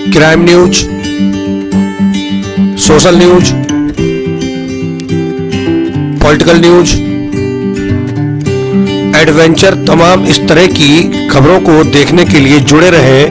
Crime news, social news, political news, adventure, तमाम इस तरह की खबरों को देखने के लिए जुड़े रहे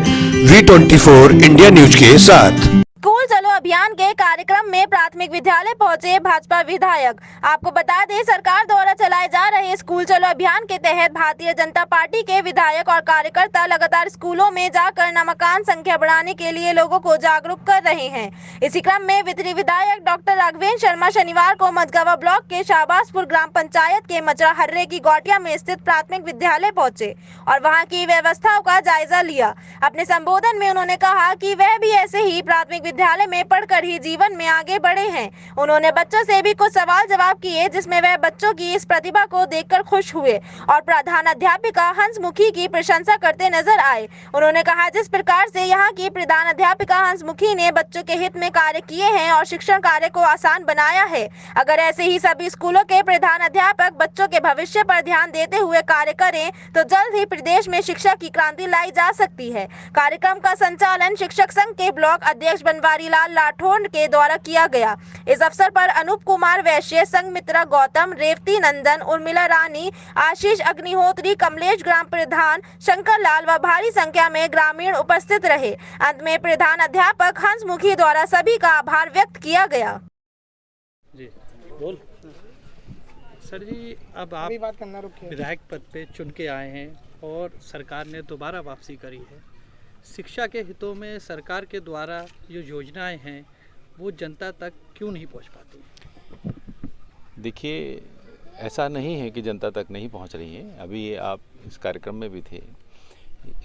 V24 इंडिया न्यूज के साथ। स्कूल चलो अभियान के कार्यक्रम में प्राथमिक विद्यालय पहुंचे भाजपा विधायक। आपको बता दें, सरकार द्वारा चलाए जा रहे स्कूल चलो अभियान के तहत भारतीय जनता पार्टी के विधायक और कार्यकर्ता लगातार स्कूलों में जाकर नामांकन संख्या बढ़ाने के लिए लोगों को जागरूक कर रहे हैं। इसी क्रम में वितरी विधायक डॉक्टर राघवेंद्र शर्मा शनिवार को मझगावा ब्लॉक के शाहबाजपुर ग्राम पंचायत के मचरा हर्रे की गौटिया में स्थित प्राथमिक विद्यालय पहुंचे और वहां की व्यवस्थाओं का जायजा लिया। अपने संबोधन में उन्होंने कहा कि वह भी ऐसे ही प्राथमिक विद्यालय में पढ़कर ही जीवन में आगे बढ़े हैं। उन्होंने बच्चों से भी कुछ सवाल जवाब किए, जिसमें वह बच्चों की इस प्रतिभा को देखकर खुश हुए और प्रधान अध्यापिका हंसमुखी की प्रशंसा करते नजर आए। उन्होंने कहा, जिस प्रकार से यहाँ की प्रधान अध्यापिका हंसमुखी ने बच्चों के हित में कार्य किए हैं और शिक्षण कार्य को आसान बनाया है, अगर ऐसे ही सभी स्कूलों के प्रधान अध्यापक बच्चों के भविष्य पर ध्यान देते हुए कार्य करें तो जल्द ही प्रदेश में शिक्षा की क्रांति लाई जा सकती है। कार्यक्रम का संचालन शिक्षक संघ के ब्लॉक अध्यक्ष बनवारी लाल राठौड़ के द्वारा किया गया। इस अवसर पर अनूप कुमार वैश्य, संघमित्रा गौतम, रेवती नंदन, उर्मिला रानी, आशीष अग्निहोत्री, कमलेश ग्राम प्रधान, शंकर लाल व भारी संख्या में ग्रामीण उपस्थित रहे। अंत में प्रधान अध्यापक हंसमुखी द्वारा सभी का आभार व्यक्त किया गया। जी बोल सर जी, अब आप विधायक पद पे चुन के आए हैं और सरकार ने दोबारा वापसी करी है। शिक्षा के हितों में सरकार के द्वारा जो योजनाएं हैं वो जनता तक क्यों नहीं पहुंच पाती? देखिए, ऐसा नहीं है कि जनता तक नहीं पहुंच रही है। अभी आप इस कार्यक्रम में भी थे।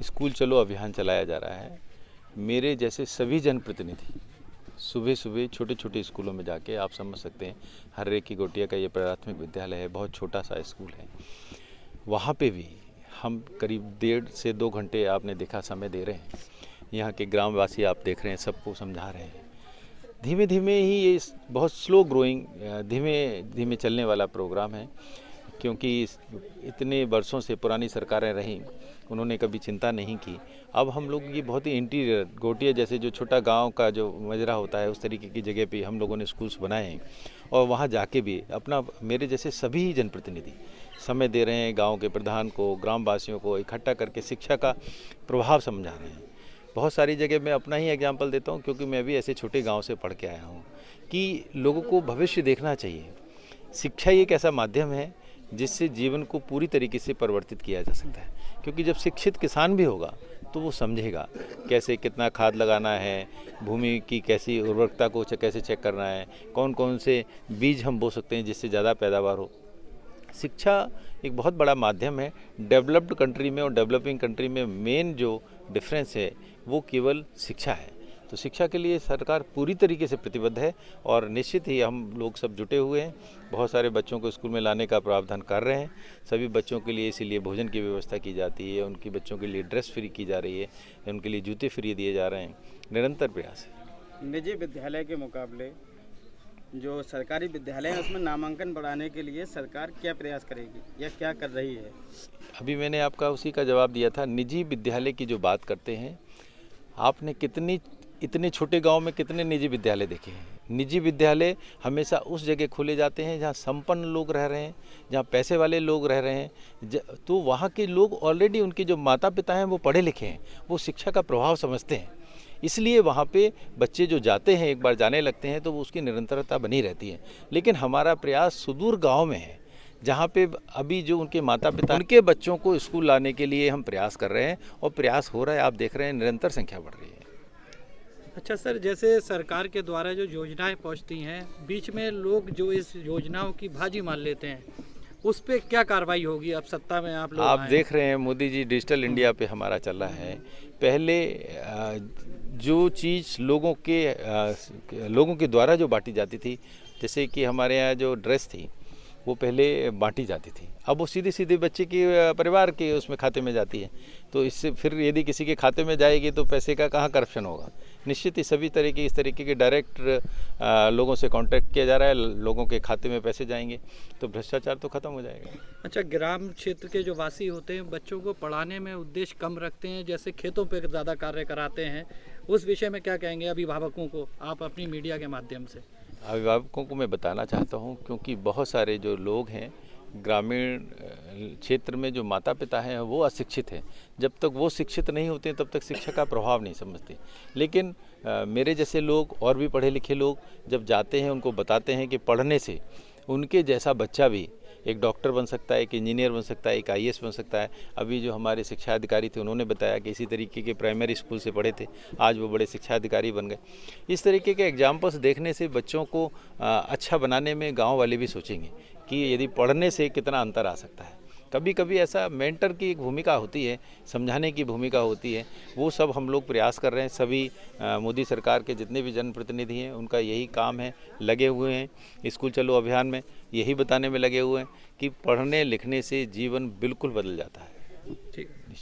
स्कूल चलो अभियान चलाया जा रहा है। मेरे जैसे सभी जनप्रतिनिधि सुबह सुबह छोटे छोटे स्कूलों में जाके, आप समझ सकते हैं, हर्रे की गोटिया का ये प्राथमिक विद्यालय है, बहुत छोटा सा स्कूल है। वहाँ पे भी हम करीब 1.5 से 2 घंटे आपने देखा समय दे रहे हैं। यहाँ के ग्रामवासी आप देख रहे हैं, सबको समझा रहे हैं। धीमे धीमे ही ये बहुत स्लो ग्रोइंग, धीमे धीमे चलने वाला प्रोग्राम है, क्योंकि इतने वर्षों से पुरानी सरकारें रहीं, उन्होंने कभी चिंता नहीं की। अब हम लोग ये बहुत ही इंटीरियर गोटिया जैसे जो छोटा गांव का जो मजरा होता है, उस तरीके की जगह पे हम लोगों ने स्कूल्स बनाए हैं और वहाँ जाके भी अपना, मेरे जैसे सभी जनप्रतिनिधि समय दे रहे हैं। गांव के प्रधान को, ग्रामवासियों को इकट्ठा करके शिक्षा का प्रभाव समझा रहे हैं। बहुत सारी जगह मैं अपना ही एग्जाम्पल देता हूँ, क्योंकि मैं भी ऐसे छोटे गाँव से पढ़ के आया हूँ, कि लोगों को भविष्य देखना चाहिए। शिक्षा ही एक ऐसा माध्यम है जिससे जीवन को पूरी तरीके से परिवर्तित किया जा सकता है। क्योंकि जब शिक्षित किसान भी होगा तो वो समझेगा कैसे कितना खाद लगाना है, भूमि की कैसी उर्वरकता को कैसे चेक करना है, कौन कौन से बीज हम बो सकते हैं जिससे ज़्यादा पैदावार हो। शिक्षा एक बहुत बड़ा माध्यम है। डेवलप्ड कंट्री में और डेवलपिंग कंट्री में मेन जो डिफरेंस है वो केवल शिक्षा है। तो शिक्षा के लिए सरकार पूरी तरीके से प्रतिबद्ध है और निश्चित ही हम लोग सब जुटे हुए हैं। बहुत सारे बच्चों को स्कूल में लाने का प्रावधान कर रहे हैं। सभी बच्चों के लिए इसीलिए भोजन की व्यवस्था की जाती है, उनकी बच्चों के लिए ड्रेस फ्री की जा रही है, उनके लिए जूते फ्री दिए जा रहे हैं। निरंतर प्रयास है। निजी विद्यालय के मुकाबले जो सरकारी विद्यालय है उसमें नामांकन बढ़ाने के लिए सरकार क्या प्रयास करेगी या क्या कर रही है? अभी मैंने आपका उसी का जवाब दिया था। निजी विद्यालय की जो बात करते हैं, आपने इतने छोटे गांव में कितने निजी विद्यालय देखे हैं? निजी विद्यालय हमेशा उस जगह खोले जाते हैं जहां संपन्न लोग रह रहे हैं, जहां पैसे वाले लोग रह रहे हैं। तो वहां के लोग ऑलरेडी, उनके जो माता पिता हैं वो पढ़े लिखे हैं, वो शिक्षा का प्रभाव समझते हैं। इसलिए वहाँ पे बच्चे जो जाते हैं, एक बार जाने लगते हैं तो उसकी निरंतरता बनी रहती है। लेकिन हमारा प्रयास सुदूर गाँव में है, जहाँ पे अभी जो उनके माता पिता, उनके बच्चों को स्कूल लाने के लिए हम प्रयास कर रहे हैं और प्रयास हो रहा है। आप देख रहे हैं निरंतर संख्या बढ़ रही है। अच्छा सर, जैसे सरकार के द्वारा जो योजनाएं पहुंचती हैं, बीच में लोग जो इस योजनाओं की बाजी मान लेते हैं, उस पे क्या कार्रवाई होगी? अब सत्ता में आप लोग देख रहे हैं, मोदी जी डिजिटल इंडिया पे हमारा चल रहा है। पहले जो चीज़ लोगों के द्वारा जो बांटी जाती थी, जैसे कि हमारे यहाँ जो ड्रेस थी वो पहले बांटी जाती थी, अब वो सीधे सीधे बच्चे के परिवार के उसमें खाते में जाती है। तो इससे फिर यदि किसी के खाते में जाएगी तो पैसे का कहाँ करप्शन होगा। निश्चित ही सभी तरीके इस तरीके के डायरेक्ट लोगों से कांटेक्ट किया जा रहा है, लोगों के खाते में पैसे जाएंगे तो भ्रष्टाचार तो खत्म हो जाएगा। अच्छा, ग्राम क्षेत्र के जो वासी होते हैं बच्चों को पढ़ाने में उद्देश्य कम रखते हैं, जैसे खेतों पे ज़्यादा कार्य कराते हैं, उस विषय में क्या कहेंगे अभिभावकों को आप अपनी मीडिया के माध्यम से? अभिभावकों को मैं बताना चाहता हूँ, क्योंकि बहुत सारे जो लोग हैं ग्रामीण क्षेत्र में, जो माता पिता हैं वो अशिक्षित हैं। जब तक वो शिक्षित नहीं होते हैं तब तक शिक्षा का प्रभाव नहीं समझते। लेकिन मेरे जैसे लोग और भी पढ़े लिखे लोग जब जाते हैं उनको बताते हैं कि पढ़ने से उनके जैसा बच्चा भी एक डॉक्टर बन सकता है, एक इंजीनियर बन सकता है, एक आईएएस बन सकता है। अभी जो हमारे शिक्षा अधिकारी थे उन्होंने बताया कि इसी तरीके के प्राइमरी स्कूल से पढ़े थे, आज वो बड़े शिक्षा अधिकारी बन गए। इस तरीके के एग्जाम्पल्स देखने से बच्चों को अच्छा बनाने में गांव वाले भी सोचेंगे कि यदि पढ़ने से कितना अंतर आ सकता है। कभी कभी ऐसा मेंटर की एक भूमिका होती है, समझाने की भूमिका होती है, वो सब हम लोग प्रयास कर रहे हैं। सभी मोदी सरकार के जितने भी जनप्रतिनिधि हैं उनका यही काम है, लगे हुए हैं स्कूल चलो अभियान में, यही बताने में लगे हुए हैं कि पढ़ने लिखने से जीवन बिल्कुल बदल जाता है। ठीक।